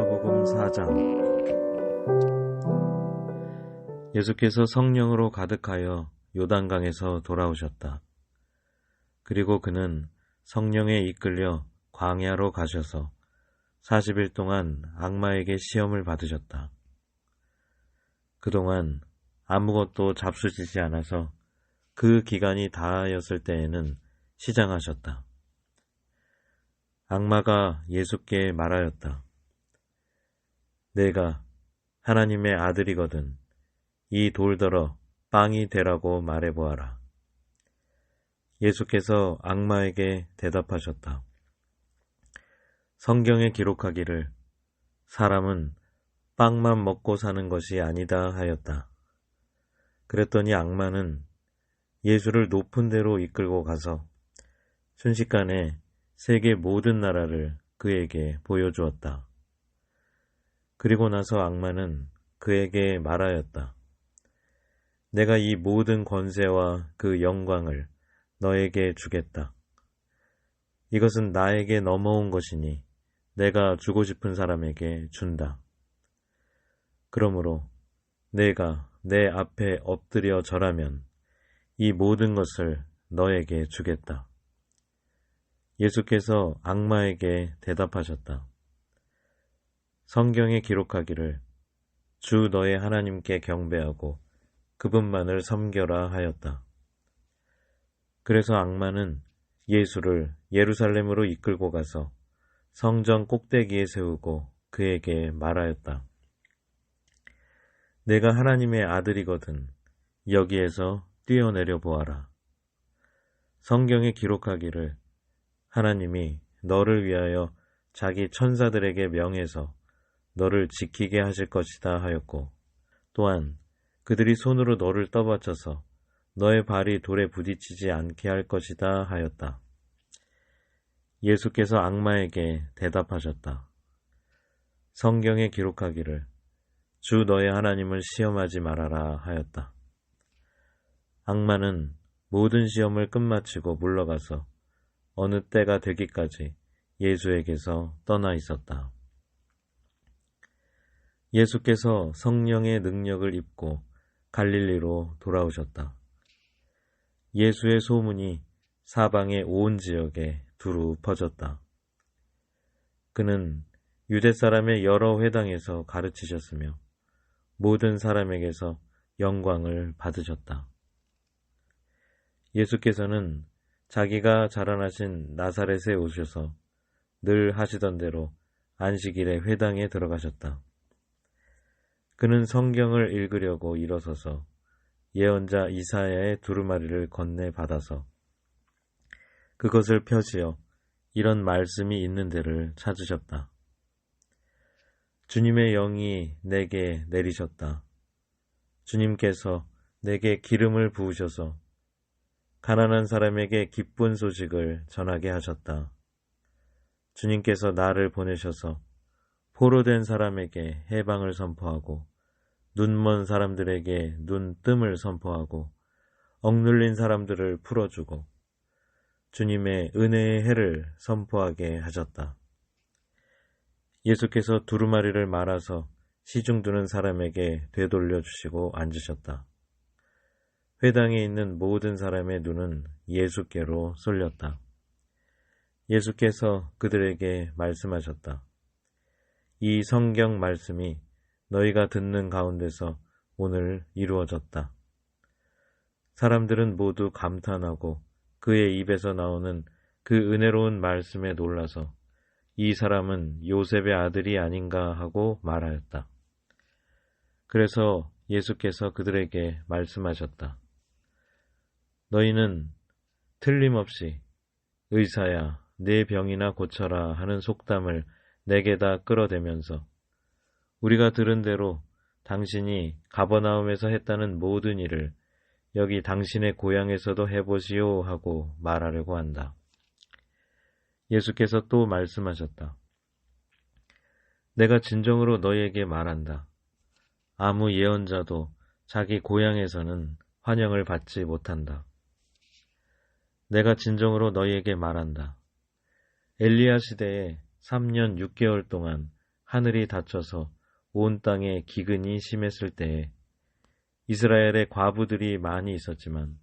누가복음 4장. 예수께서 성령으로 가득하여 요단강에서 돌아오셨다. 그리고 그는 성령에 이끌려 광야로 가셔서 40일 동안 악마에게 시험을 받으셨다. 그동안 아무것도 잡수시지 않아서 그 기간이 다하였을 때에는 시장하셨다. 악마가 예수께 말하였다. 내가 하나님의 아들이거든 이 돌더러 빵이 되라고 말해보아라. 예수께서 악마에게 대답하셨다. 성경에 기록하기를 사람은 빵만 먹고 사는 것이 아니다 하였다. 그랬더니 악마는 예수를 높은 데로 이끌고 가서 순식간에 세계 모든 나라를 그에게 보여주었다. 그리고 나서 악마는 그에게 말하였다. 내가 이 모든 권세와 그 영광을 너에게 주겠다. 이것은 나에게 넘어온 것이니 내가 주고 싶은 사람에게 준다. 그러므로 내가 내 앞에 엎드려 절하면 이 모든 것을 너에게 주겠다. 예수께서 악마에게 대답하셨다. 성경에 기록하기를 주 너의 하나님께 경배하고 그분만을 섬겨라 하였다. 그래서 악마는 예수를 예루살렘으로 이끌고 가서 성전 꼭대기에 세우고 그에게 말하였다. 내가 하나님의 아들이거든 여기에서 뛰어내려 보아라. 성경에 기록하기를 하나님이 너를 위하여 자기 천사들에게 명해서 너를 지키게 하실 것이다 하였고 또한 그들이 손으로 너를 떠받쳐서 너의 발이 돌에 부딪히지 않게 할 것이다 하였다. 예수께서 악마에게 대답하셨다. 성경에 기록하기를 주 너의 하나님을 시험하지 말아라 하였다. 악마는 모든 시험을 끝마치고 물러가서 어느 때가 되기까지 예수에게서 떠나 있었다. 예수께서 성령의 능력을 입고 갈릴리로 돌아오셨다. 예수의 소문이 사방의 온 지역에 두루 퍼졌다. 그는 유대 사람의 여러 회당에서 가르치셨으며 모든 사람에게서 영광을 받으셨다. 예수께서는 자기가 자라나신 나사렛에 오셔서 늘 하시던 대로 안식일에 회당에 들어가셨다. 그는 성경을 읽으려고 일어서서 예언자 이사야의 두루마리를 건네 받아서 그것을 펴시어 이런 말씀이 있는 데를 찾으셨다. 주님의 영이 내게 내리셨다. 주님께서 내게 기름을 부으셔서 가난한 사람에게 기쁜 소식을 전하게 하셨다. 주님께서 나를 보내셔서 포로된 사람에게 해방을 선포하고 눈먼 사람들에게 눈뜸을 선포하고 억눌린 사람들을 풀어주고 주님의 은혜의 해를 선포하게 하셨다. 예수께서 두루마리를 말아서 시중 두는 사람에게 되돌려 주시고 앉으셨다. 회당에 있는 모든 사람의 눈은 예수께로 쏠렸다. 예수께서 그들에게 말씀하셨다. 이 성경 말씀이 너희가 듣는 가운데서 오늘 이루어졌다. 사람들은 모두 감탄하고 그의 입에서 나오는 그 은혜로운 말씀에 놀라서 이 사람은 요셉의 아들이 아닌가 하고 말하였다. 그래서 예수께서 그들에게 말씀하셨다. 너희는 틀림없이 의사야 내 병이나 고쳐라 하는 속담을 내게다 끌어대면서 우리가 들은 대로 당신이 가버나움에서 했다는 모든 일을 여기 당신의 고향에서도 해보시오 하고 말하려고 한다. 예수께서 또 말씀하셨다. 내가 진정으로 너희에게 말한다. 아무 예언자도 자기 고향에서는 환영을 받지 못한다. 내가 진정으로 너희에게 말한다. 엘리야 시대에 3년 6개월 동안 하늘이 닫혀서 온 땅에 기근이 심했을 때에 이스라엘의 과부들이 많이 있었지만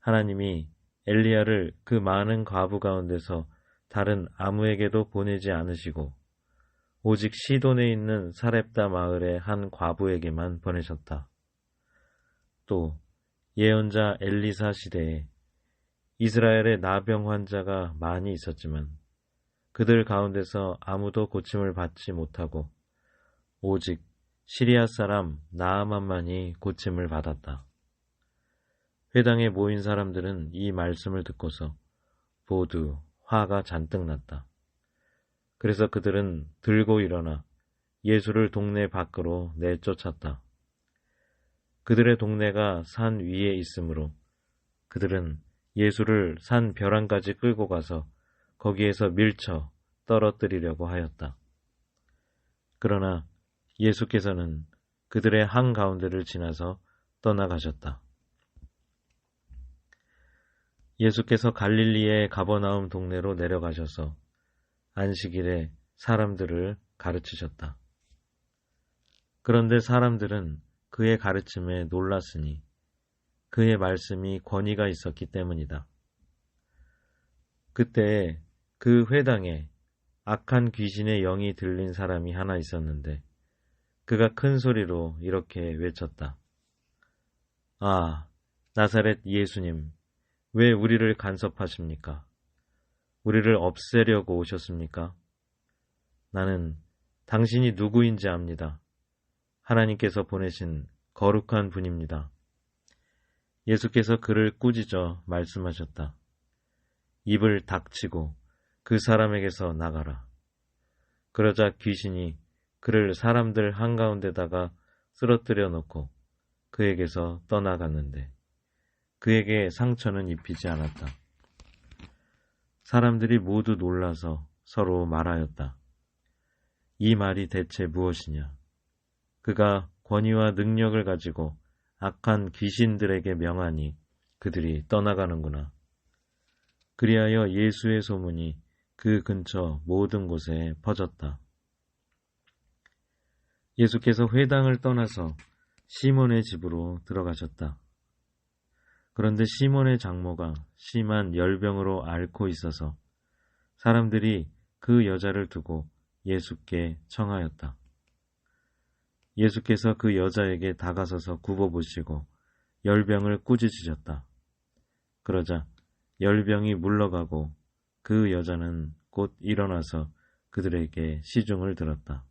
하나님이 엘리야를 그 많은 과부 가운데서 다른 아무에게도 보내지 않으시고 오직 시돈에 있는 사렙다 마을의 한 과부에게만 보내셨다. 또 예언자 엘리사 시대에 이스라엘의 나병 환자가 많이 있었지만 그들 가운데서 아무도 고침을 받지 못하고 오직 시리아 사람 나아만만이 고침을 받았다. 회당에 모인 사람들은 이 말씀을 듣고서 모두 화가 잔뜩 났다. 그래서 그들은 들고 일어나 예수를 동네 밖으로 내쫓았다. 그들의 동네가 산 위에 있으므로 그들은 예수를 산 벼랑까지 끌고 가서 거기에서 밀쳐 떨어뜨리려고 하였다. 그러나 예수께서는 그들의 한가운데를 지나서 떠나가셨다. 예수께서 갈릴리의 가버나움 동네로 내려가셔서 안식일에 사람들을 가르치셨다. 그런데 사람들은 그의 가르침에 놀랐으니 그의 말씀이 권위가 있었기 때문이다. 그때 그 회당에 악한 귀신의 영이 들린 사람이 하나 있었는데 그가 큰 소리로 이렇게 외쳤다. 아, 나사렛 예수님, 왜 우리를 간섭하십니까? 우리를 없애려고 오셨습니까? 나는 당신이 누구인지 압니다. 하나님께서 보내신 거룩한 분입니다. 예수께서 그를 꾸짖어 말씀하셨다. 입을 닥치고 그 사람에게서 나가라. 그러자 귀신이 그를 사람들 한가운데다가 쓰러뜨려 놓고 그에게서 떠나갔는데 그에게 상처는 입히지 않았다. 사람들이 모두 놀라서 서로 말하였다. 이 말이 대체 무엇이냐? 그가 권위와 능력을 가지고 악한 귀신들에게 명하니 그들이 떠나가는구나. 그리하여 예수의 소문이 그 근처 모든 곳에 퍼졌다. 예수께서 회당을 떠나서 시몬의 집으로 들어가셨다. 그런데 시몬의 장모가 심한 열병으로 앓고 있어서 사람들이 그 여자를 두고 예수께 청하였다. 예수께서 그 여자에게 다가서서 굽어보시고 열병을 꾸짖으셨다. 그러자 열병이 물러가고 그 여자는 곧 일어나서 그들에게 시중을 들었다.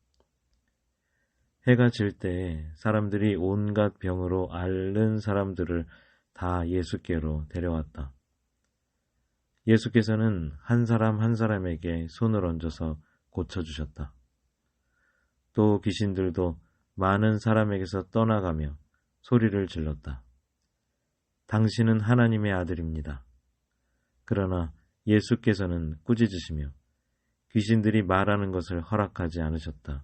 해가 질 때에 사람들이 온갖 병으로 앓는 사람들을 다 예수께로 데려왔다. 예수께서는 한 사람 한 사람에게 손을 얹어서 고쳐주셨다. 또 귀신들도 많은 사람에게서 떠나가며 소리를 질렀다. 당신은 하나님의 아들입니다. 그러나 예수께서는 꾸짖으시며 귀신들이 말하는 것을 허락하지 않으셨다.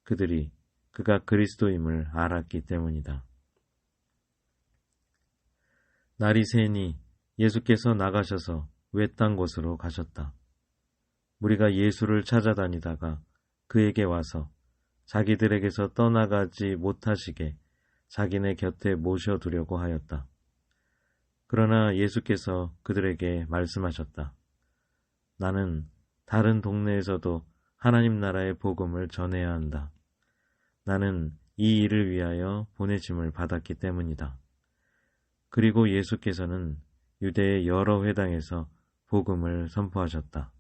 그들이 그가 그리스도임을 알았기 때문이다. 날이 새니 예수께서 나가셔서 외딴 곳으로 가셨다. 무리가 예수를 찾아다니다가 그에게 와서 자기들에게서 떠나가지 못하시게 자기네 곁에 모셔두려고 하였다. 그러나 예수께서 그들에게 말씀하셨다. 나는 다른 동네에서도 하나님 나라의 복음을 전해야 한다. 나는 이 일을 위하여 보내심을 받았기 때문이다. 그리고 예수께서는 유대의 여러 회당에서 복음을 선포하셨다.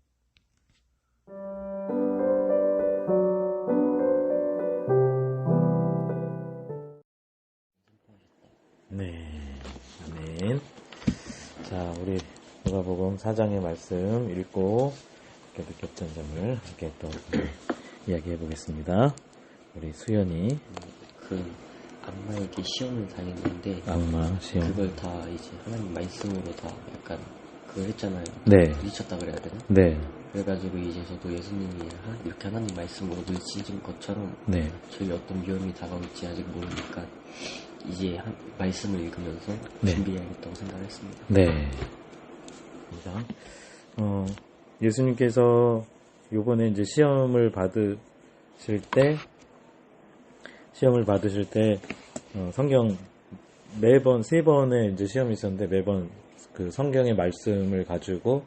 네, 아멘. 자, 우리 누가복음 4장의 말씀 읽고 이렇게 느꼈던 점을 이렇게 또 이야기해 보겠습니다. 우리 수연이 악마에게 시험을 당했는데 악마 시험 그걸 다 이제 하나님 말씀으로 다 약간 그걸 했잖아요. 네. 부딪혔다 그래야 되나? 네. 그래가지고 이제 저도 예수님이 이렇게 하나님 말씀으로 부딪힌 것처럼 네. 저희 어떤 위험이 다가올지 아직 모르니까 이제 말씀을 읽으면서 네. 준비해야겠다고 생각했습니다. 네. 예수님께서 요번에 이제 시험을 때, 시험을 받으실 때, 성경 매번 3번의 이제 시험이 있었는데 매번 그 성경의 말씀을 가지고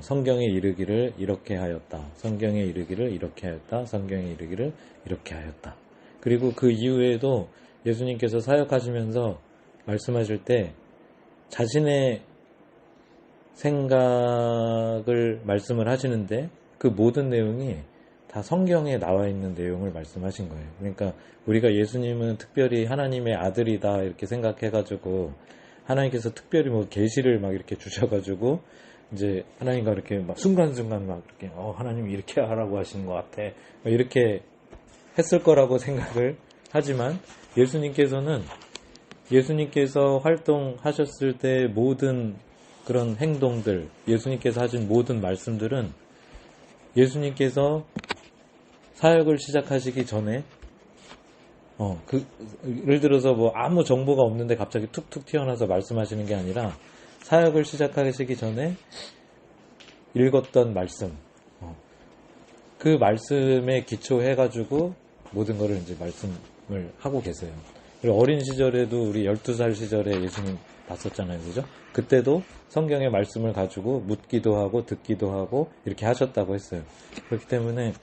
성경에 이르기를 이렇게 하였다. 성경에 이르기를 이렇게 하였다. 성경에 이르기를 이렇게 하였다. 그리고 그 이후에도 예수님께서 사역하시면서 말씀하실 때 자신의 생각을 말씀을 하시는데 그 모든 내용이 다 성경에 나와 있는 내용을 말씀하신 거예요. 그러니까 우리가 예수님은 특별히 하나님의 아들이다 이렇게 생각해가지고 하나님께서 특별히 뭐 계시를 막 이렇게 주셔가지고 이제 하나님과 이렇게 막 순간순간 막 이렇게 하나님이 이렇게 하라고 하시는 것 같아 이렇게 했을 거라고 생각을 하지만 예수님께서 활동하셨을 때 모든 그런 행동들, 예수님께서 하신 모든 말씀들은 예수님께서 사역을 시작하시기 전에 예를 들어서 뭐 아무 정보가 없는데 갑자기 툭툭 튀어나와서 말씀하시는 게 아니라 사역을 시작하시기 전에 읽었던 말씀, 그 말씀에 기초해가지고 모든 거를 이제 말씀을 하고 계세요. 그리고 어린 시절에도 우리 12살 시절에 예수님 봤었잖아요. 그죠? 그때도 성경의 말씀을 가지고 묻기도 하고 듣기도 하고 이렇게 하셨다고 했어요. 그렇기 때문에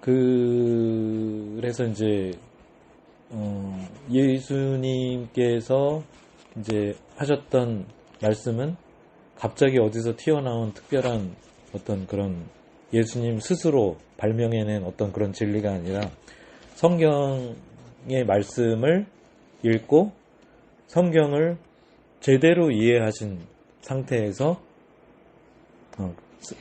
그래서 이제 예수님께서 이제 하셨던 말씀은 갑자기 어디서 튀어나온 특별한 어떤 그런 예수님 스스로 발명해낸 어떤 그런 진리가 아니라 성경의 말씀을 읽고 성경을 제대로 이해하신 상태에서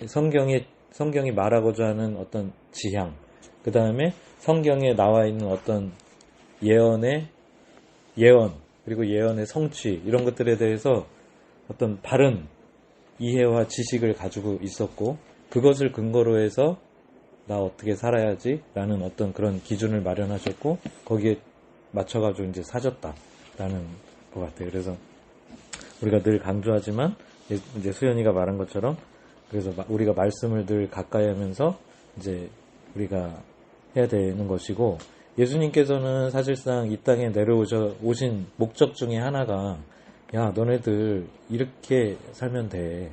성경이 말하고자 하는 어떤 지향, 그 다음에 성경에 나와 있는 어떤 예언, 그리고 예언의 성취, 이런 것들에 대해서 어떤 바른 이해와 지식을 가지고 있었고, 그것을 근거로 해서 나 어떻게 살아야지? 라는 어떤 그런 기준을 마련하셨고, 거기에 맞춰가지고 이제 사셨다라는 것 같아요. 그래서 우리가 늘 강조하지만, 이제 수연이가 말한 것처럼, 그래서 우리가 말씀을 늘 가까이 하면서 이제 우리가 해야 되는 것이고, 예수님께서는 사실상 이 땅에 오신 목적 중에 하나가, 야, 너네들 이렇게 살면 돼.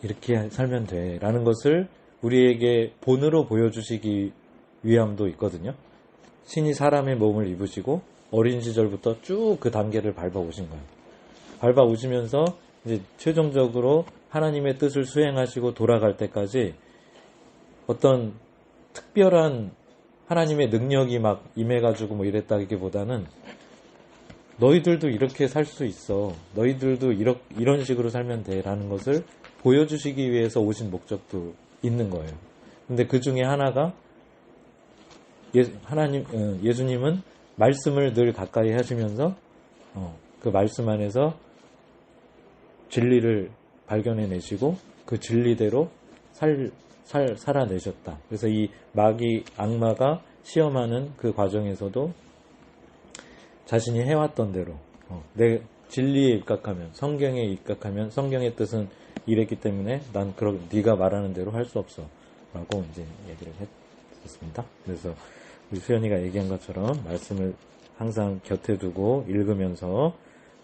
이렇게 살면 돼. 라는 것을 우리에게 본으로 보여주시기 위함도 있거든요. 신이 사람의 몸을 입으시고 어린 시절부터 쭉 그 단계를 밟아오신 거예요. 밟아오시면서 이제 최종적으로 하나님의 뜻을 수행하시고 돌아갈 때까지 어떤 특별한 하나님의 능력이 막 임해가지고 뭐 이랬다기보다는 너희들도 이렇게 살 수 있어. 너희들도 이런 식으로 살면 돼. 라는 것을 보여주시기 위해서 오신 목적도 있는 거예요. 근데 그 중에 하나가 예수님은 말씀을 늘 가까이 하시면서 그 말씀 안에서 진리를 발견해내시고 그 진리대로 살아내셨다. 그래서 이 악마가 시험하는 그 과정에서도 자신이 해왔던 대로 내 진리에 입각하면, 성경에 입각하면 성경의 뜻은 이랬기 때문에 난 네가 말하는 대로 할 수 없어 라고 이제 얘기를 했었습니다. 그래서 우리 수연이가 얘기한 것처럼 말씀을 항상 곁에 두고 읽으면서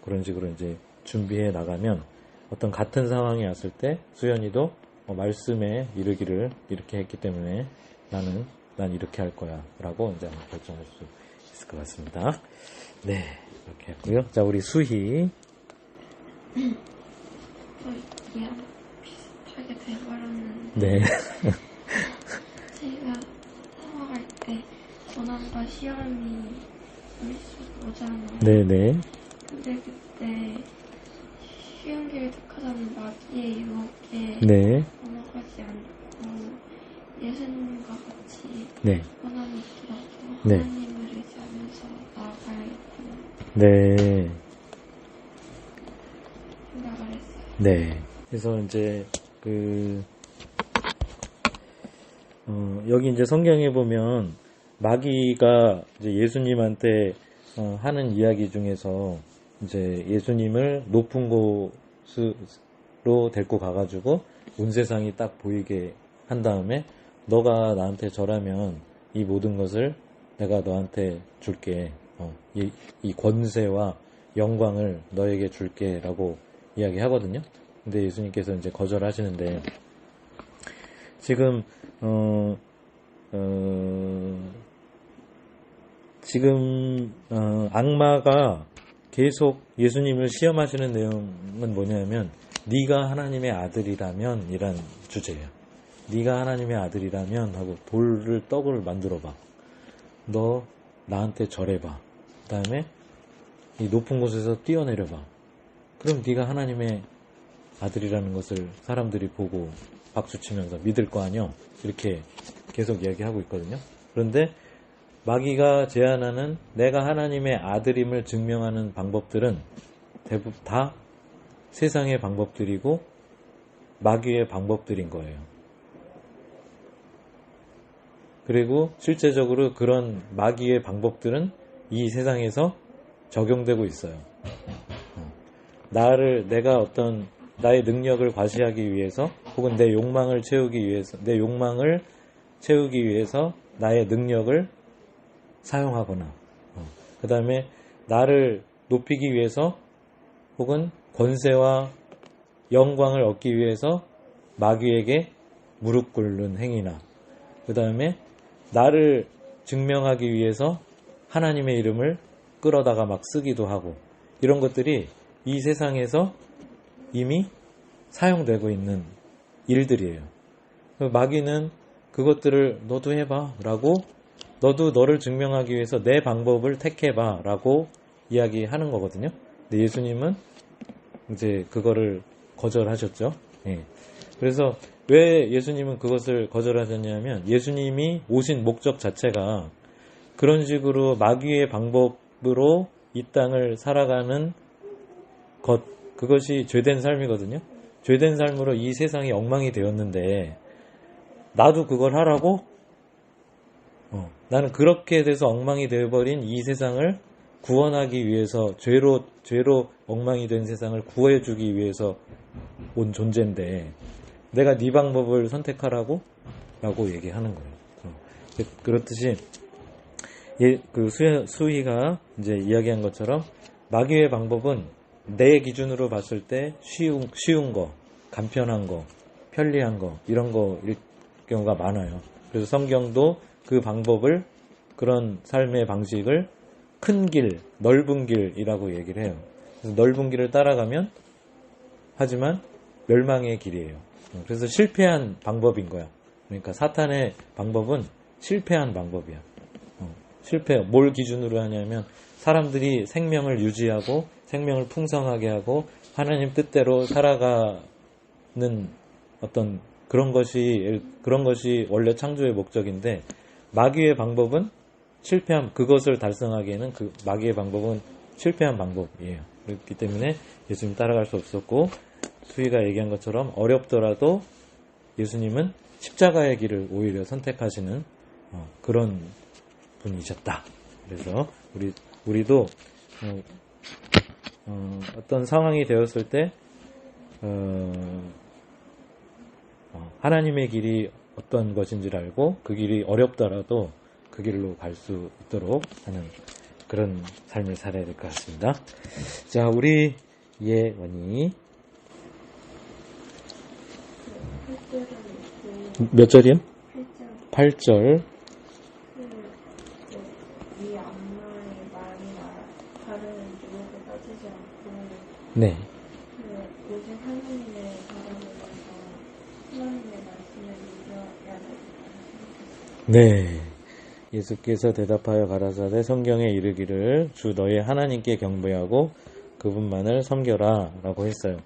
그런 식으로 이제 준비해 나가면 어떤 같은 상황이 왔을 때 수연이도 말씀에 이르기를 이렇게 했기 때문에 난 이렇게 할 거야 라고 이제 결정할 수 있을 것 같습니다. 네, 이렇게 했고요. 자, 우리 수희. 얘랑 비슷하게 돼버렸는데 네. 제가 살아갈 때 고난과 시험이 오잖아요. 네네. 근데 그때 쉬운 길을 택하자는 마귀의 유혹에 네. 넘어가지 않고 예수님과 같이 네. 고난이 있더라도 네. 하나님을 의지하면서 나아가야겠구나 네. 생각을 했어요. 네. 그래서 이제 여기 이제 성경에 보면 마귀가 이제 예수님한테 하는 이야기 중에서 이제 예수님을 높은 곳으로 데리고 가가지고 온 세상이 딱 보이게 한 다음에 너가 나한테 절하면 이 모든 것을 내가 너한테 줄게. 이 권세와 영광을 너에게 줄게 라고 이야기하거든요. 근데 예수님께서 이제 거절하시는데, 지금 악마가 계속 예수님을 시험하시는 내용은 뭐냐면, 네가 하나님의 아들이라면 이란 주제예요. 네가 하나님의 아들이라면 하고 떡을 만들어봐. 너 나한테 절해봐. 그 다음에 이 높은 곳에서 뛰어내려봐. 그럼 네가 하나님의 아들이라는 것을 사람들이 보고 박수치면서 믿을 거 아니요? 이렇게 계속 이야기하고 있거든요. 그런데 마귀가 제안하는 내가 하나님의 아들임을 증명하는 방법들은 대부분 다 세상의 방법들이고 마귀의 방법들인 거예요. 그리고 실제적으로 그런 마귀의 방법들은 이 세상에서 적용되고 있어요. 내가 어떤 나의 능력을 과시하기 위해서, 혹은 내 욕망을 채우기 위해서 나의 능력을 사용하거나, 그 다음에 나를 높이기 위해서, 혹은 권세와 영광을 얻기 위해서 마귀에게 무릎 꿇는 행위나, 그 다음에 나를 증명하기 위해서 하나님의 이름을 끌어다가 막 쓰기도 하고, 이런 것들이 이 세상에서 이미 사용되고 있는 일들이에요. 마귀는 그것들을 너도 해봐 라고, 너도 너를 증명하기 위해서 내 방법을 택해봐 라고 이야기하는 거거든요. 근데 예수님은 이제 그거를 거절하셨죠. 예. 그래서 왜 예수님은 그것을 거절하셨냐면, 예수님이 오신 목적 자체가 그런 식으로 마귀의 방법으로 이 땅을 살아가는 그것이 죄된 삶이거든요. 죄된 삶으로 이 세상이 엉망이 되었는데 나도 그걸 하라고? 나는 그렇게 돼서 엉망이 되어버린 이 세상을 구원하기 위해서, 죄로 엉망이 된 세상을 구해주기 위해서 온 존재인데 내가 네 방법을 선택하라고? 라고 얘기하는 거예요. 그렇듯이 수희가 이제 이야기한 것처럼 마귀의 방법은 내 기준으로 봤을 때 쉬운 거, 간편한 거, 편리한 거, 이런 거일 경우가 많아요. 그래서 성경도 그 방법을, 그런 삶의 방식을 큰 길, 넓은 길이라고 얘기를 해요. 그래서 넓은 길을 따라가면, 하지만 멸망의 길이에요. 그래서 실패한 방법인 거야. 그러니까 사탄의 방법은 실패한 방법이야. 뭘 기준으로 하냐면, 사람들이 생명을 유지하고 생명을 풍성하게 하고 하나님 뜻대로 살아가는 어떤 그런 것이 원래 창조의 목적인데, 마귀의 방법은 그것을 달성하기에는 그 마귀의 방법은 실패한 방법이에요. 그렇기 때문에 예수님 따라갈 수 없었고, 수희가 얘기한 것처럼 어렵더라도 예수님은 십자가의 길을 오히려 선택하시는 그런 분이셨다. 그래서 우리도 어떤 상황이 되었을 때 하나님의 길이 어떤 것인지를 알고 그 길이 어렵더라도 그 길로 갈 수 있도록 하는 그런 삶을 살아야 될 것 같습니다. 자, 우리 예원이 몇 절이요? 8절. 이 악마의 말이나 다른 유혹을 따지지 않고 네. 오직 하나님의 바라보면서 하나님의 말씀을 믿어야 된다. 네. 예수께서 대답하여 가라사대 성경에 이르기를 주 너의 하나님께 경배하고 그분만을 섬겨라 라고 했어요.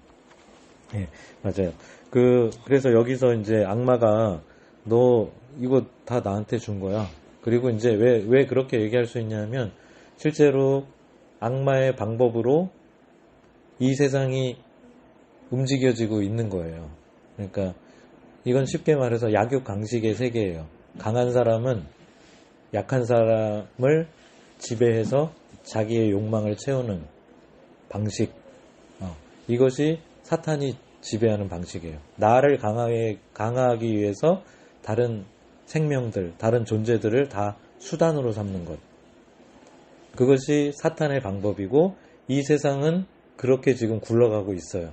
네, 맞아요. 그래서 여기서 이제 악마가 너 이거 다 나한테 준 거야. 그리고 이제 왜 그렇게 얘기할 수 있냐면, 실제로 악마의 방법으로 이 세상이 움직여지고 있는 거예요. 그러니까 이건 쉽게 말해서 약육강식의 세계예요. 강한 사람은 약한 사람을 지배해서 자기의 욕망을 채우는 방식. 이것이 사탄이 지배하는 방식이에요. 나를 강하기 위해서 다른 생명들, 다른 존재들을 다 수단으로 삼는 것. 그것이 사탄의 방법이고 이 세상은 그렇게 지금 굴러가고 있어요.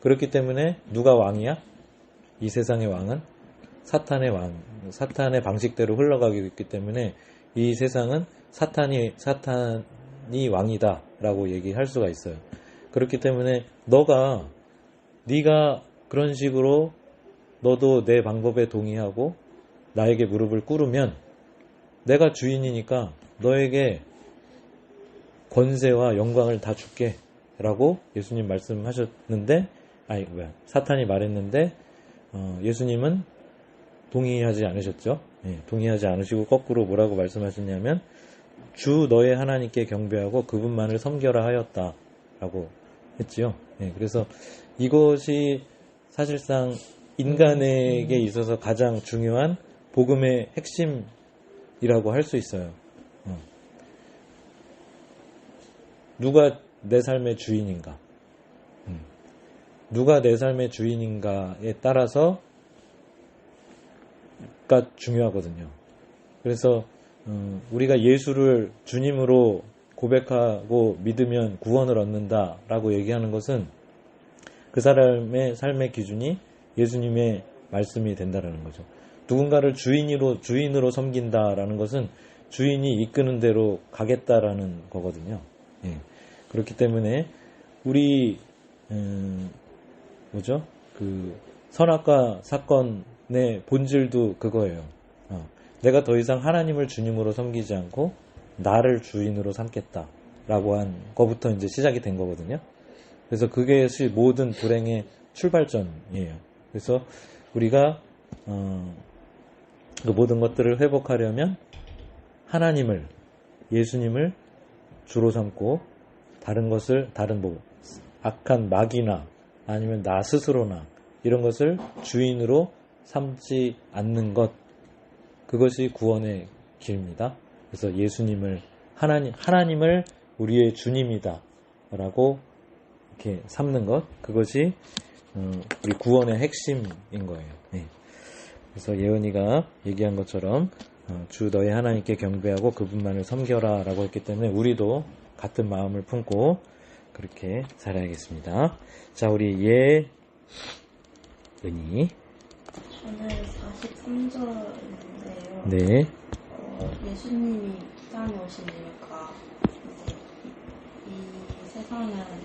그렇기 때문에 누가 왕이야? 이 세상의 왕은 사탄의 왕, 사탄의 방식대로 흘러가고 있기 때문에 이 세상은 사탄이 왕이다라고 얘기할 수가 있어요. 그렇기 때문에 네가 그런 식으로 너도 내 방법에 동의하고 나에게 무릎을 꿇으면 내가 주인이니까 너에게 권세와 영광을 다 줄게 라고 예수님 말씀하셨는데 사탄이 말했는데 예수님은 동의하지 않으셨죠. 동의하지 않으시고 거꾸로 뭐라고 말씀하셨냐면 주 너의 하나님께 경배하고 그분만을 섬겨라 하였다 라고 했지요. 그래서 이것이 사실상 인간에게 있어서 가장 중요한 복음의 핵심이라고 할 수 있어요. 누가 내 삶의 주인인가? 누가 내 삶의 주인인가에 따라서가 중요하거든요. 그래서 우리가 예수를 주님으로 고백하고 믿으면 구원을 얻는다라고 얘기하는 것은 그 사람의 삶의 기준이 예수님의 말씀이 된다라는 거죠. 누군가를 주인으로 섬긴다라는 것은 주인이 이끄는 대로 가겠다라는 거거든요. 그렇기 때문에 우리 그 선악과 사건의 본질도 그거예요. 내가 더 이상 하나님을 주님으로 섬기지 않고 나를 주인으로 삼겠다라고 한 거부터 이제 시작이 된 거거든요. 그래서 그것이 모든 불행의 출발점이에요. 그래서 우리가 그 모든 것들을 회복하려면 하나님을, 예수님을 주로 삼고 다른 악한 마귀나 아니면 나 스스로나 이런 것을 주인으로 삼지 않는 것, 그것이 구원의 길입니다. 그래서 예수님을 하나님을 우리의 주님이다 라고 이렇게 삼는 것, 그것이 우리 구원의 핵심인 거예요. 그래서 예언이가 얘기한 것처럼 주 너의 하나님께 경배하고 그분만을 섬겨라 라고 했기 때문에 우리도 같은 마음을 품고 그렇게 살아야겠습니다. 자, 우리 예은이. 저는 43절인데요. 네. 예수님이 이 땅에 오신 이유가 이제 이 세상은 약간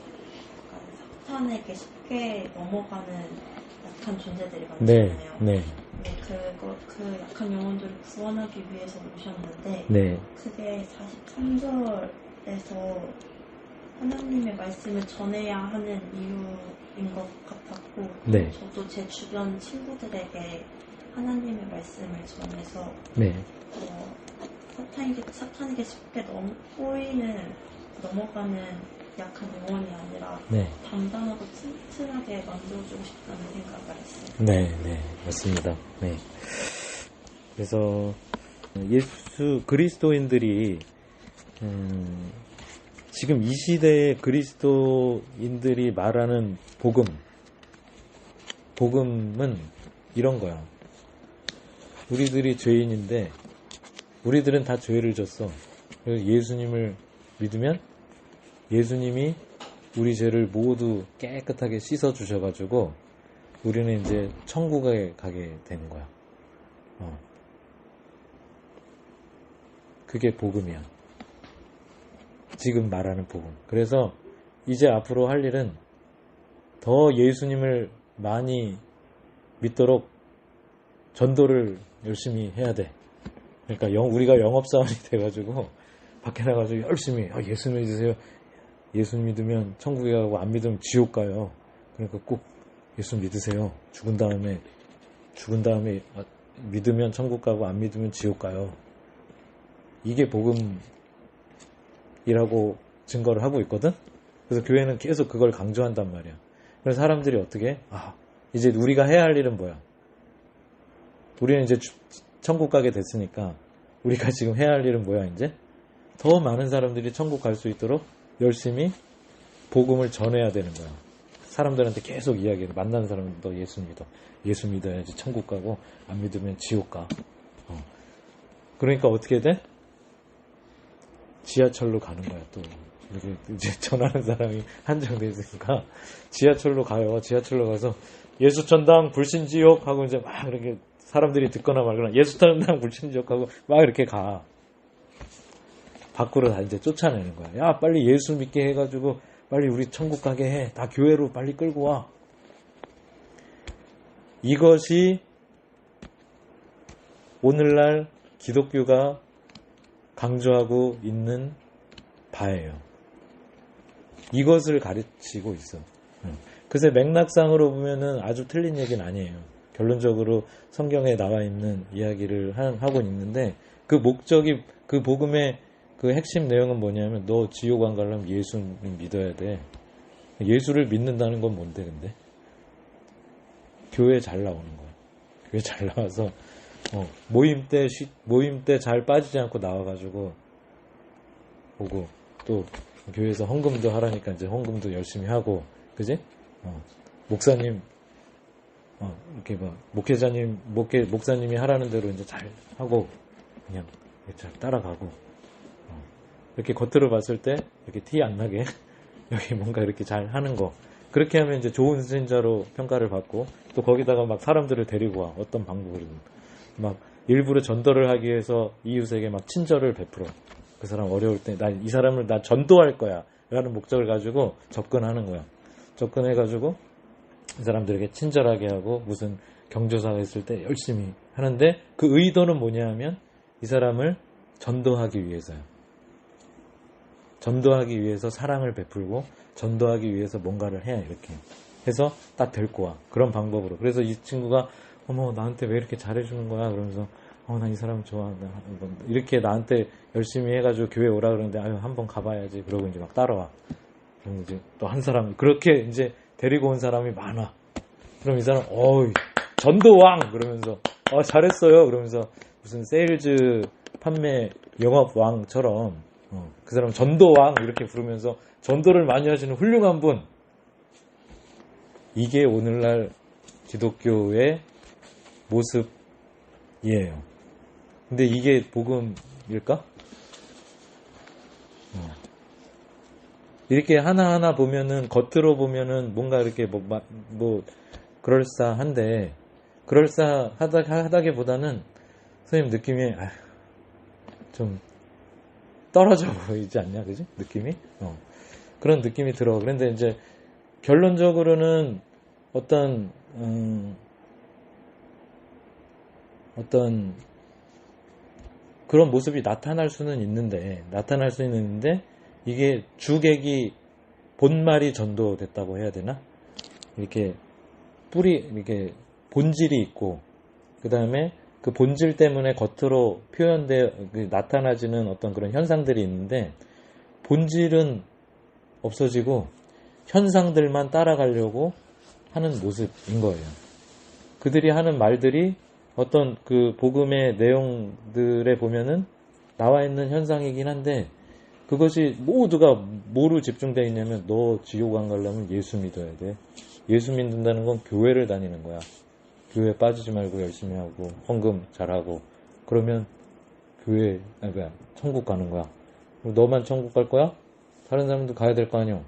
사탄에게 쉽게 넘어가는 약한 존재들이 많잖아요. 네. 그 약한 영혼들을 구원하기 위해서 오셨는데 네. 그게 43절에서 하나님의 말씀을 전해야 하는 이유인 것 같았고 네. 저도 제 주변 친구들에게 하나님의 말씀을 전해서 사탄에게 쉽게 넘어가는 약한 영혼이 아니라 단단하고 튼튼하게 만들어주고 싶다는 생각을 했어요. 네, 맞습니다. 네. 그래서 그리스도인들이 지금 이 시대의 그리스도인들이 말하는 복음은 이런 거야. 우리들이 죄인인데 우리들은 다 죄를 졌어. 그래서 예수님을 믿으면 예수님이 우리 죄를 모두 깨끗하게 씻어 주셔가지고 우리는 이제 천국에 가게 되는 거야. 그게 복음이야. 지금 말하는 복음. 그래서 이제 앞으로 할 일은 더 예수님을 많이 믿도록 전도를 열심히 해야 돼. 그러니까 우리가 영업사원이 돼가지고 밖에 나가서 열심히 예수 믿으세요. 예수 믿으면 천국에 가고 안 믿으면 지옥 가요. 그러니까 꼭 예수 믿으세요. 죽은 다음에 믿으면 천국 가고 안 믿으면 지옥 가요. 이게 복음이라고 증거를 하고 있거든. 그래서 교회는 계속 그걸 강조한단 말이야. 그래서 사람들이 어떻게 이제 우리가 해야 할 일은 뭐야? 우리는 이제 천국 가게 됐으니까 우리가 지금 해야 할 일은 뭐야? 이제 더 많은 사람들이 천국 갈 수 있도록 열심히 복음을 전해야 되는 거야. 사람들한테 계속 이야기해. 만나는 사람은 너 예수 믿어. 예수 믿어야지 천국 가고 안 믿으면 지옥 가. 그러니까 어떻게 돼? 지하철로 가는 거야, 또. 이렇게 이제 전하는 사람이 한정돼 있으니까 지하철로 가요. 지하철로 가서 예수천당 불신지옥 하고 이제 막 이렇게 사람들이 듣거나 말거나 예수천당 불신지옥 하고 막 이렇게 가. 밖으로 다 이제 쫓아내는 거야. 야, 빨리 예수 믿게 해가지고 빨리 우리 천국 가게 해. 다 교회로 빨리 끌고 와. 이것이 오늘날 기독교가 강조하고 있는 바예요. 이것을 가르치고 있어. 그래서 맥락상으로 보면은 아주 틀린 얘기는 아니에요. 결론적으로 성경에 나와 있는 이야기를 하고 있는데 그 목적이 그 복음의 그 핵심 내용은 뭐냐면 너 지옥 안 가려면 예수를 믿어야 돼. 예수를 믿는다는 건 뭔데 근데? 교회 잘 나오는 거야. 교회 잘 나와서 모임 때 잘 빠지지 않고 나와가지고 오고 또 교회에서 헌금도 하라니까 이제 헌금도 열심히 하고 그지? 목사님 이렇게 막 목사님이 하라는 대로 이제 잘 하고 그냥 잘 따라가고 이렇게 겉으로 봤을 때 이렇게 티 안 나게 여기 뭔가 이렇게 잘 하는 거 그렇게 하면 이제 좋은 선생자로 평가를 받고 또 거기다가 막 사람들을 데리고 와 어떤 방법으로든 막 일부러 전도를 하기 위해서 이웃에게 막 친절을 베풀어 그 사람 어려울 때 이 사람을 나 전도할 거야 라는 목적을 가지고 접근하는 거야. 접근해가지고 이 사람들에게 친절하게 하고 무슨 경조사가 있을 때 열심히 하는데 그 의도는 뭐냐 하면 이 사람을 전도하기 위해서요. 전도하기 위해서 사랑을 베풀고 전도하기 위해서 뭔가를 해야 이렇게 해서 딱 데리고 와. 그런 방법으로. 그래서 이 친구가 어머 나한테 왜 이렇게 잘해주는 거야 그러면서 난 이 사람 좋아 이렇게 나한테 열심히 해가지고 교회 오라 그러는데 아유 한번 가봐야지 그러고 이제 막 따라와. 그럼 이제 또 한 사람 그렇게 이제 데리고 온 사람이 많아. 그럼 이 사람 전도왕 그러면서 잘했어요 그러면서 무슨 세일즈 판매 영업왕처럼 그 사람 전도왕 이렇게 부르면서 전도를 많이 하시는 훌륭한 분. 이게 오늘날 기독교의 모습이에요. 근데 이게 복음일까? 이렇게 하나하나 보면은 겉으로 보면은 뭔가 이렇게 뭐 그럴싸한데 그럴싸하다기보다는 선생님 느낌이 좀 떨어져 보이지 않냐, 그지? 느낌이? 그런 느낌이 들어. 그런데 이제 결론적으로는 어떤 그런 모습이 나타날 수는 있는데 이게 주객이 본말이 전도됐다고 해야 되나? 이렇게 이렇게 본질이 있고 그 다음에 그 본질 때문에 겉으로 나타나지는 어떤 그런 현상들이 있는데 본질은 없어지고 현상들만 따라가려고 하는 모습인 거예요. 그들이 하는 말들이 어떤 그 복음의 내용들에 보면은 나와 있는 현상이긴 한데 그것이 모두가 뭐로 집중되어 있냐면 너 지옥 안 가려면 예수 믿어야 돼. 예수 믿는다는 건 교회를 다니는 거야. 교회 빠지지 말고 열심히 하고 헌금 잘하고 그러면 천국 가는 거야. 너만 천국 갈 거야? 다른 사람도 가야 될 거 아니야.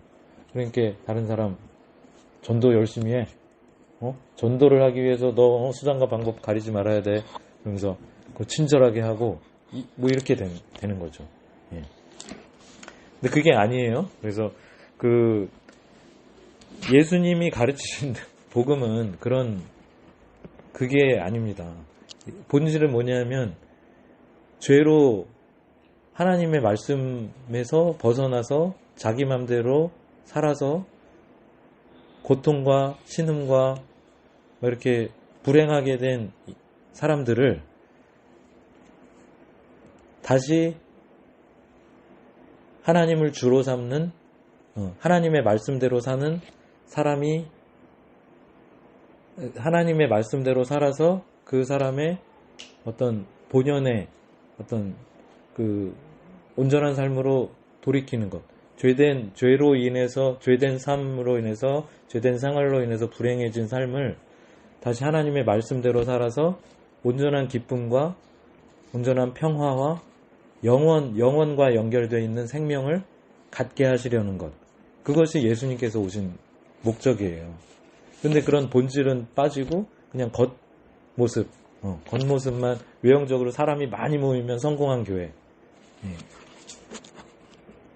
그러니까 다른 사람 전도 열심히 해. 전도를 하기 위해서 너 수단과 방법 가리지 말아야 돼. 그러면서 친절하게 하고 뭐 이렇게 되는 거죠. 예. 근데 그게 아니에요. 그래서 예수님이 가르치신 복음은 그게 아닙니다. 본질은 뭐냐면 죄로 하나님의 말씀에서 벗어나서 자기 맘대로 살아서 고통과 신음과 이렇게 불행하게 된 사람들을 다시 하나님을 주로 삼는 하나님의 말씀대로 사는 사람이 하나님의 말씀대로 살아서 그 사람의 어떤 본연의 어떤 그 온전한 삶으로 돌이키는 것. 죄로 인해서 죄된 삶으로 인해서 죄된 생활로 인해서 불행해진 삶을 다시 하나님의 말씀대로 살아서 온전한 기쁨과 온전한 평화와 영원과 연결되어 있는 생명을 갖게 하시려는 것. 그것이 예수님께서 오신 목적이에요. 근데 그런 본질은 빠지고 그냥 겉모습만 외형적으로 사람이 많이 모이면 성공한 교회.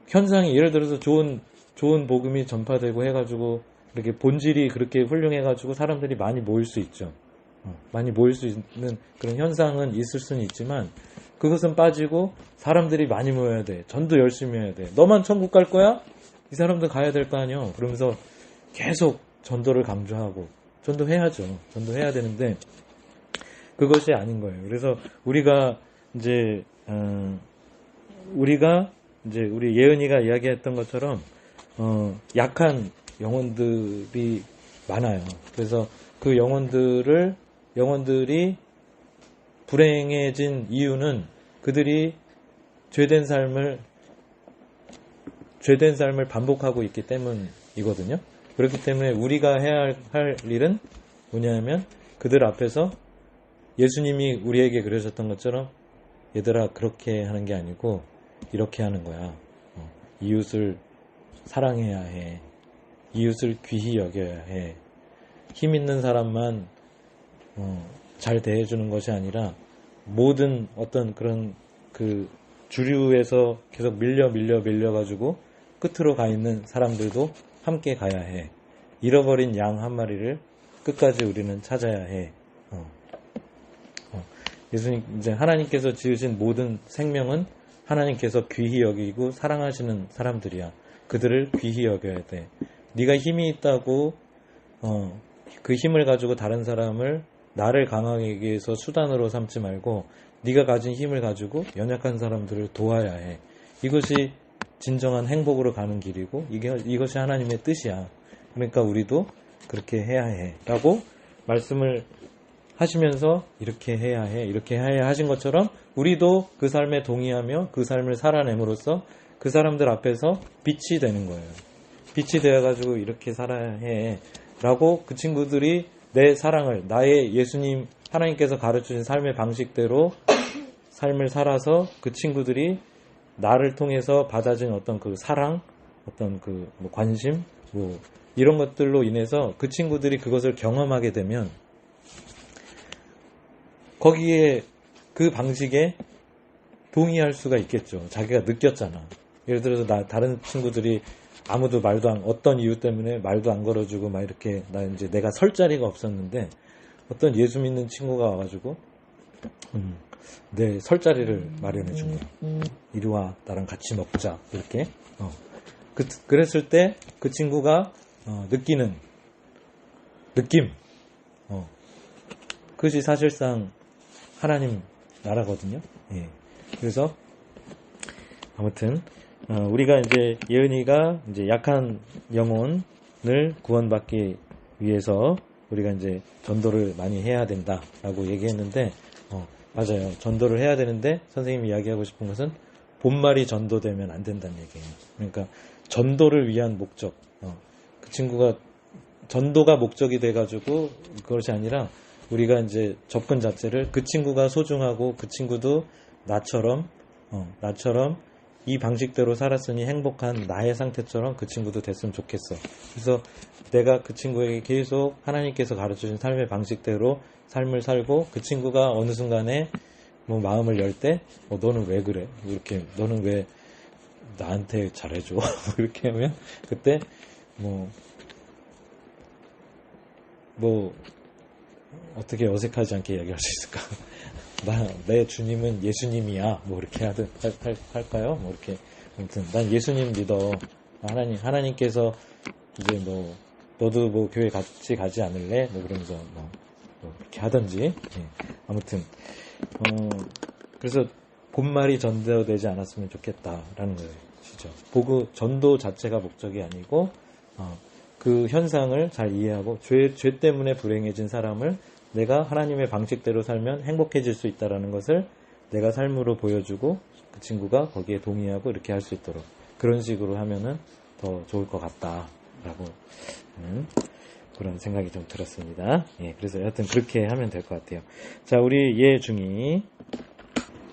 현상이 예를 들어서 좋은 복음이 전파되고 해가지고 이렇게 본질이 그렇게 훌륭해가지고 사람들이 많이 모일 수 있죠. 많이 모일 수 있는 그런 현상은 있을 수는 있지만 그것은 빠지고 사람들이 많이 모여야 돼. 전도 열심히 해야 돼. 너만 천국 갈 거야? 이 사람들 가야 될 거 아니야. 그러면서 계속 전도를 강조하고 전도해야죠. 전도해야 되는데 그것이 아닌 거예요. 그래서 우리가 이제 우리 예은이가 이야기했던 것처럼 약한 영혼들이 많아요. 그래서 그 영혼들이 불행해진 이유는 그들이 죄된 삶을 반복하고 있기 때문이거든요. 그렇기 때문에 우리가 해야 할 일은 뭐냐면 그들 앞에서 예수님이 우리에게 그러셨던 것처럼 얘들아 그렇게 하는 게 아니고 이렇게 하는 거야. 이웃을 사랑해야 해. 이웃을 귀히 여겨야 해. 힘 있는 사람만 잘 대해주는 것이 아니라 모든 어떤 그런 그 주류에서 계속 밀려가지고 끝으로 가 있는 사람들도 함께 가야 해. 잃어버린 양 한 마리를 끝까지 우리는 찾아야 해. 예수님, 이제 하나님께서 지으신 모든 생명은 하나님께서 귀히 여기고 사랑하시는 사람들이야. 그들을 귀히 여겨야 돼. 네가 힘이 있다고 그 힘을 가지고 다른 사람을 나를 강하게 하기 위해서 수단으로 삼지 말고 네가 가진 힘을 가지고 연약한 사람들을 도와야 해. 이것이 진정한 행복으로 가는 길이고 이것이 하나님의 뜻이야. 그러니까 우리도 그렇게 해야 해. 라고 말씀을 하시면서 이렇게 해야 해. 이렇게 해야 하신 것처럼 우리도 그 삶에 동의하며 그 삶을 살아냄으로써 그 사람들 앞에서 빛이 되는 거예요. 빛이 되어가지고 이렇게 살아야 해. 라고 그 친구들이 내 사랑을, 나의 예수님, 하나님께서 가르쳐주신 삶의 방식대로 삶을 살아서 그 친구들이 나를 통해서 받아진 어떤 그 사랑, 어떤 그 관심, 이런 것들로 인해서 그 친구들이 그것을 경험하게 되면 거기에 그 방식에 동의할 수가 있겠죠. 자기가 느꼈잖아. 예를 들어서 다른 친구들이 아무도 어떤 이유 때문에 말도 안 걸어주고 막 이렇게 내가 설 자리가 없었는데 어떤 예수 믿는 친구가 와가지고 내 설 자리를 마련해 준 거야. 이리 와, 나랑 같이 먹자. 이렇게. 그랬을 때 그 친구가 느끼는 느낌. 그것이 사실상 하나님 나라거든요. 예. 그래서 아무튼 우리가 이제 예은이가 이제 약한 영혼을 구원받기 위해서 우리가 이제 전도를 많이 해야 된다라고 얘기했는데 맞아요. 전도를 해야 되는데 선생님이 이야기하고 싶은 것은 본말이 전도되면 안 된다는 얘기예요. 그러니까 전도를 위한 목적. 그 친구가 전도가 목적이 돼가지고 그것이 아니라 우리가 이제 접근 자체를 그 친구가 소중하고 그 친구도 나처럼 이 방식대로 살았으니 행복한 나의 상태처럼 그 친구도 됐으면 좋겠어. 그래서 내가 그 친구에게 계속 하나님께서 가르쳐준 삶의 방식대로 삶을 살고 그 친구가 어느 순간에 마음을 열 때 너는 왜 그래? 이렇게 너는 왜 나한테 잘해줘? 이렇게 하면 그때 어떻게 어색하지 않게 이야기할 수 있을까? 내 주님은 예수님이야. 이렇게 할까요? 이렇게. 아무튼, 난 예수님 믿어. 하나님께서 이제 너도 교회 같이 가지 않을래? 그러면서 이렇게 하든지. 예. 아무튼, 그래서 본말이 전도되지 않았으면 좋겠다라는 것이죠. 전도 자체가 목적이 아니고, 그 현상을 잘 이해하고, 죄 때문에 불행해진 사람을 내가 하나님의 방식대로 살면 행복해질 수 있다는 것을 내가 삶으로 보여주고 그 친구가 거기에 동의하고 이렇게 할 수 있도록 그런 식으로 하면은 더 좋을 것 같다라고 그런 생각이 좀 들었습니다. 예, 그래서 여하튼 그렇게 하면 될 것 같아요. 자, 우리 예중이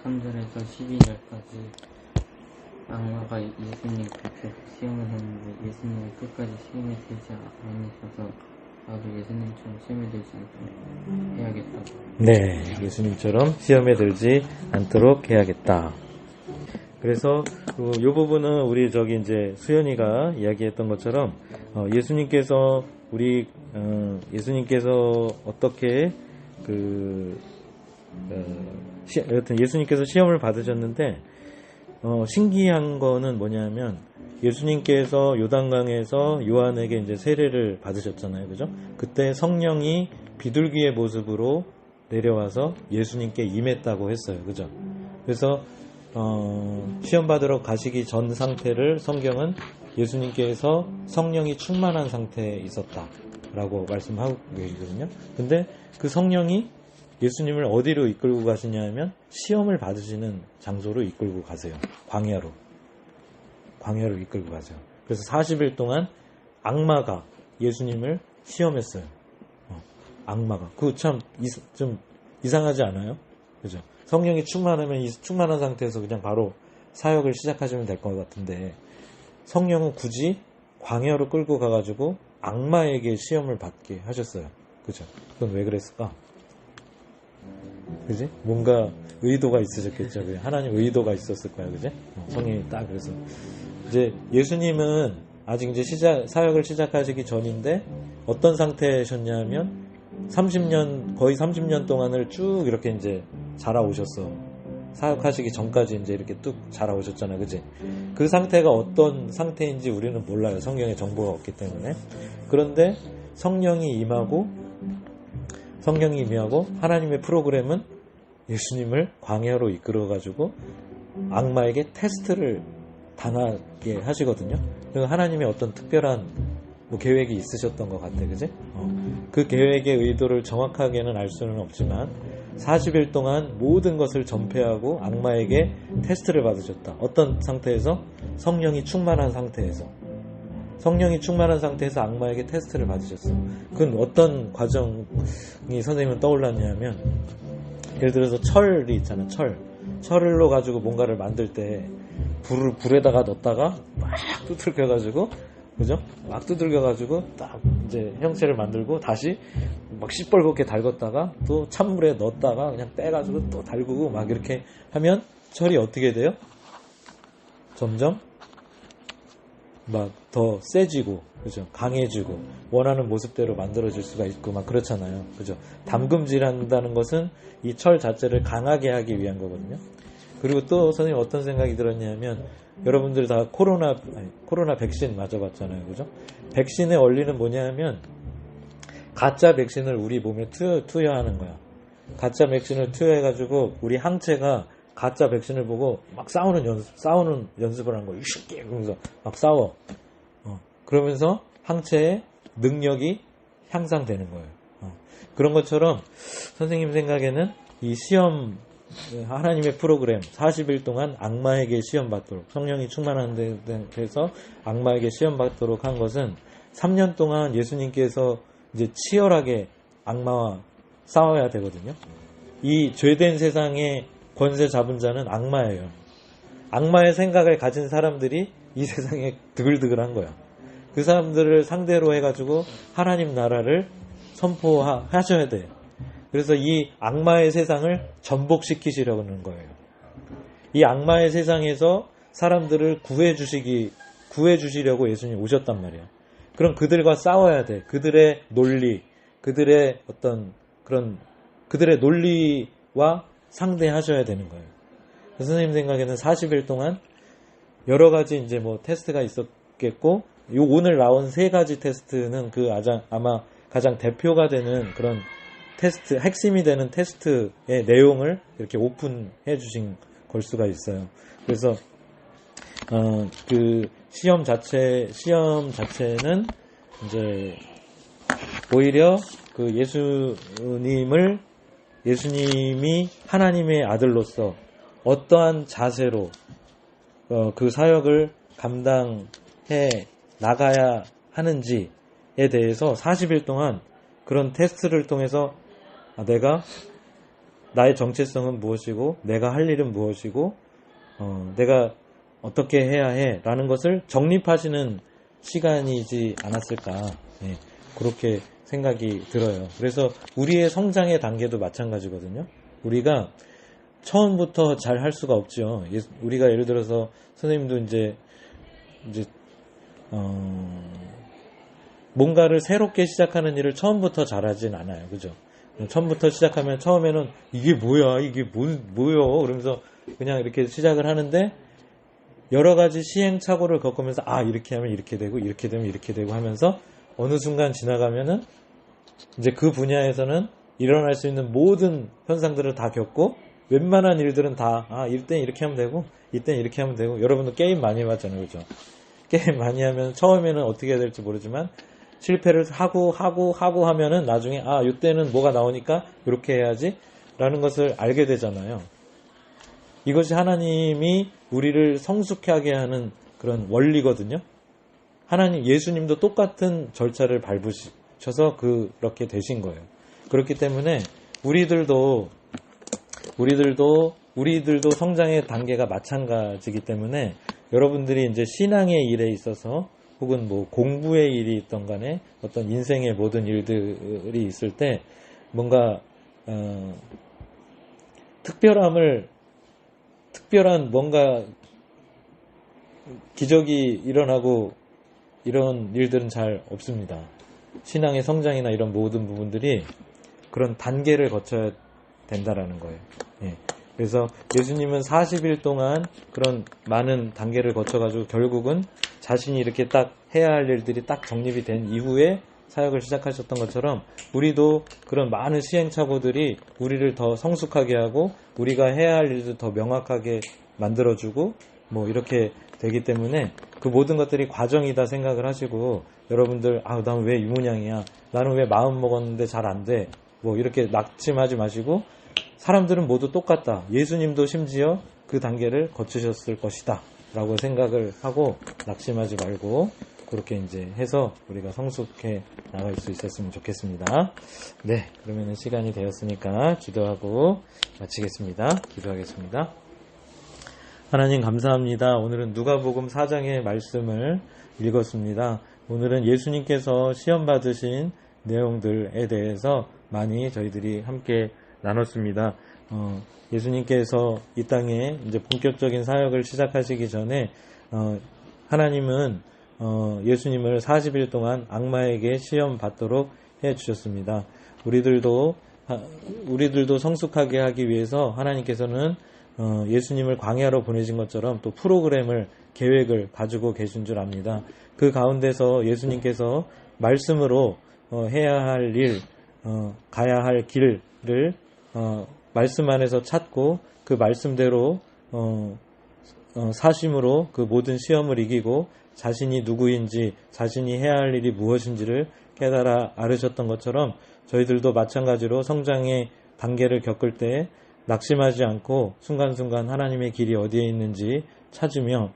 3절에서 12절까지 악마가 예수님 곁에 시험을 했는데 예수님은 끝까지 시험에 들지 않으셔서 나도 예수님처럼 시험에 들지 않도록 해야겠다고. 네, 예수님처럼 시험에 들지 않도록 해야겠다. 그래서 이 부분은 우리 이제 수연이가 이야기했던 것처럼 예수님께서 예수님께서 어떻게 여튼 예수님께서 시험을 받으셨는데 신기한 거는 뭐냐면 예수님께서 요단강에서 요한에게 이제 세례를 받으셨잖아요, 그죠? 그때 성령이 비둘기의 모습으로 내려와서 예수님께 임했다고 했어요, 그죠? 그래서 시험 받으러 가시기 전 상태를 성경은 예수님께서 성령이 충만한 상태에 있었다라고 말씀하고 계시거든요. 근데 그 성령이 예수님을 어디로 이끌고 가시냐면 시험을 받으시는 장소로 이끌고 가세요. 광야로 이끌고 가세요. 그래서 40일 동안 악마가 예수님을 시험했어요. 악마가. 그거 참 좀 이상하지 않아요? 그죠? 성령이 충만하면 이 충만한 상태에서 그냥 바로 사역을 시작하시면 될 것 같은데 성령은 굳이 광야로 끌고 가가지고 악마에게 시험을 받게 하셨어요. 그죠? 그건 왜 그랬을까? 그지? 뭔가 의도가 있으셨겠죠. 하나님 의도가 있었을 거야. 그지? 성령이 딱 그래서 이제 예수님은 아직 이제 사역을 시작하시기 전인데 어떤 상태셨냐면 30년, 거의 30년 동안을 쭉 이렇게 이제 자라오셨어. 사역하시기 전까지 이제 이렇게 뚝 자라오셨잖아. 그지? 그 상태가 어떤 상태인지 우리는 몰라요. 성경에 정보가 없기 때문에. 그런데 성령이 임하고 하나님의 프로그램은 예수님을 광야로 이끌어가지고 악마에게 테스트를 당하게 하시거든요. 하나님의 어떤 특별한 계획이 있으셨던 것 같아, 그지? 그 계획의 의도를 정확하게는 알 수는 없지만 40일 동안 모든 것을 전폐하고 악마에게 테스트를 받으셨다. 어떤 상태에서? 성령이 충만한 상태에서 악마에게 테스트를 받으셨어. 그건 어떤 과정이 선생님은 떠올랐냐면 예를 들어서 철이 있잖아. 철로 가지고 뭔가를 만들 때 불에다가 넣었다가 막 두들겨가지고, 그죠? 막 두들겨가지고 딱 이제 형체를 만들고 다시 막 시뻘겋게 달궜다가 또 찬물에 넣었다가 그냥 빼가지고 또 달구고 막 이렇게 하면 철이 어떻게 돼요? 점점 막 더 세지고, 그죠? 강해지고 원하는 모습대로 만들어질 수가 있고 막 그렇잖아요, 그죠? 담금질한다는 것은 이 철 자체를 강하게 하기 위한 거거든요. 그리고 또 선생님 어떤 생각이 들었냐면 여러분들 다 코로나 백신 맞아봤잖아요, 그죠? 백신의 원리는 뭐냐면 가짜 백신을 우리 몸에 투여하는 거야. 가짜 백신을 투여해가지고 우리 항체가 가짜 백신을 보고 막 싸우는 연습을 한 거예요. 쉽게 그러면서 막 싸워. 그러면서 항체의 능력이 향상되는 거예요. 그런 것처럼 선생님 생각에는 이 시험, 하나님의 프로그램 40일 동안 악마에게 시험받도록, 성령이 충만한 데서 악마에게 시험받도록 한 것은 3년 동안 예수님께서 이제 치열하게 악마와 싸워야 되거든요. 이 죄된 세상의 권세 잡은 자는 악마예요. 악마의 생각을 가진 사람들이 이 세상에 드글드글한 거야. 그 사람들을 상대로 해가지고 하나님 나라를 선포하셔야 돼요. 그래서 이 악마의 세상을 전복시키시려고 하는 거예요. 이 악마의 세상에서 사람들을 구해주시려고 예수님이 오셨단 말이에요. 그럼 그들과 싸워야 돼. 그들의 논리, 그들의 논리와 상대하셔야 되는 거예요. 선생님 생각에는 40일 동안 여러 가지 이제 뭐 테스트가 있었겠고, 오늘 나온 3가지 테스트는 아마 가장 대표가 되는 그런 테스트, 핵심이 되는 테스트의 내용을 이렇게 오픈해 주신 걸 수가 있어요. 그래서 그 시험 자체는 이제 오히려 그 예수님이 하나님의 아들로서 어떠한 자세로 그 사역을 감당해 나가야 하는지에 대해서 40일 동안 그런 테스트를 통해서 내가 나의 정체성은 무엇이고 내가 할 일은 무엇이고 내가 어떻게 해야 해 라는 것을 정립하시는 시간이지 않았을까 그렇게 생각이 들어요. 그래서 우리의 성장의 단계도 마찬가지거든요. 우리가 처음부터 잘 할 수가 없죠. 우리가 예를 들어서 선생님도 이제 뭔가를 새롭게 시작하는 일을 처음부터 잘하진 않아요. 그죠? 처음부터 시작하면 처음에는 이게 뭐야? 이게 뭐요? 그러면서 그냥 이렇게 시작을 하는데 여러 가지 시행착오를 겪으면서 이렇게 하면 이렇게 되고 이렇게 되면 이렇게 되고 하면서 어느 순간 지나가면은 이제 그 분야에서는 일어날 수 있는 모든 현상들을 다 겪고 웬만한 일들은 다 이땐 이렇게 하면 되고 이땐 이렇게 하면 되고 여러분도 게임 많이 해봤잖아요. 그죠? 게임 많이 하면 처음에는 어떻게 해야 될지 모르지만 실패를 하고 하면은 나중에 이때는 뭐가 나오니까 이렇게 해야지 라는 것을 알게 되잖아요. 이것이 하나님이 우리를 성숙하게 하는 그런 원리거든요. 하나님 예수님도 똑같은 절차를 밟으셔서 그렇게 되신 거예요. 그렇기 때문에 우리들도 성장의 단계가 마찬가지이기 때문에 여러분들이 이제 신앙의 일에 있어서 혹은 뭐 공부의 일이 있던 간에 어떤 인생의 모든 일들이 있을 때 뭔가 특별한 뭔가 기적이 일어나고 이런 일들은 잘 없습니다. 신앙의 성장이나 이런 모든 부분들이 그런 단계를 거쳐야 된다라는 거예요. 그래서 예수님은 40일 동안 그런 많은 단계를 거쳐가지고 결국은 자신이 이렇게 딱 해야 할 일들이 딱 정립이 된 이후에 사역을 시작하셨던 것처럼 우리도 그런 많은 시행착오들이 우리를 더 성숙하게 하고 우리가 해야 할 일도 더 명확하게 만들어주고 뭐 이렇게 되기 때문에 그 모든 것들이 과정이다 생각을 하시고 여러분들 나는 왜 유문양이야? 나는 왜 마음 먹었는데 잘 안 돼? 뭐 이렇게 낙심하지 마시고 사람들은 모두 똑같다. 예수님도 심지어 그 단계를 거치셨을 것이다. 라고 생각을 하고 낙심하지 말고 그렇게 이제 해서 우리가 성숙해 나갈 수 있었으면 좋겠습니다. 네, 그러면 시간이 되었으니까 기도하고 마치겠습니다. 기도하겠습니다. 하나님 감사합니다. 오늘은 누가복음 4장의 말씀을 읽었습니다. 오늘은 예수님께서 시험 받으신 내용들에 대해서 많이 저희들이 함께 나눴습니다. 예수님께서 이 땅에 이제 본격적인 사역을 시작하시기 전에 하나님은 예수님을 40일 동안 악마에게 시험 받도록 해 주셨습니다. 우리들도 성숙하게 하기 위해서 하나님께서는 예수님을 광야로 보내신 것처럼 또 프로그램을 계획을 가지고 계신 줄 압니다. 그 가운데서 예수님께서 말씀으로 해야 할 일, 가야 할 길을 말씀 안에서 찾고 그 말씀대로 사심으로 그 모든 시험을 이기고 자신이 누구인지 자신이 해야 할 일이 무엇인지를 깨달아 알으셨던 것처럼 저희들도 마찬가지로 성장의 단계를 겪을 때 낙심하지 않고 순간순간 하나님의 길이 어디에 있는지 찾으며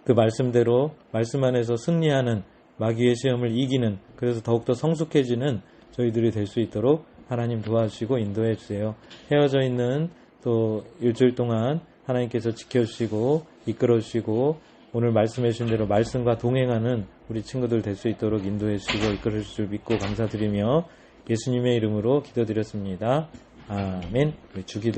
그 말씀대로 말씀 안에서 승리하는 마귀의 시험을 이기는 그래서 더욱더 성숙해지는 저희들이 될 수 있도록 하나님 도와주시고 인도해 주세요. 헤어져 있는 또 일주일 동안 하나님께서 지켜주시고 이끌어 주시고 오늘 말씀해 주신 대로 말씀과 동행하는 우리 친구들 될 수 있도록 인도해 주시고 이끌어 주실 줄 믿고 감사드리며 예수님의 이름으로 기도드렸습니다. 아멘. 주기도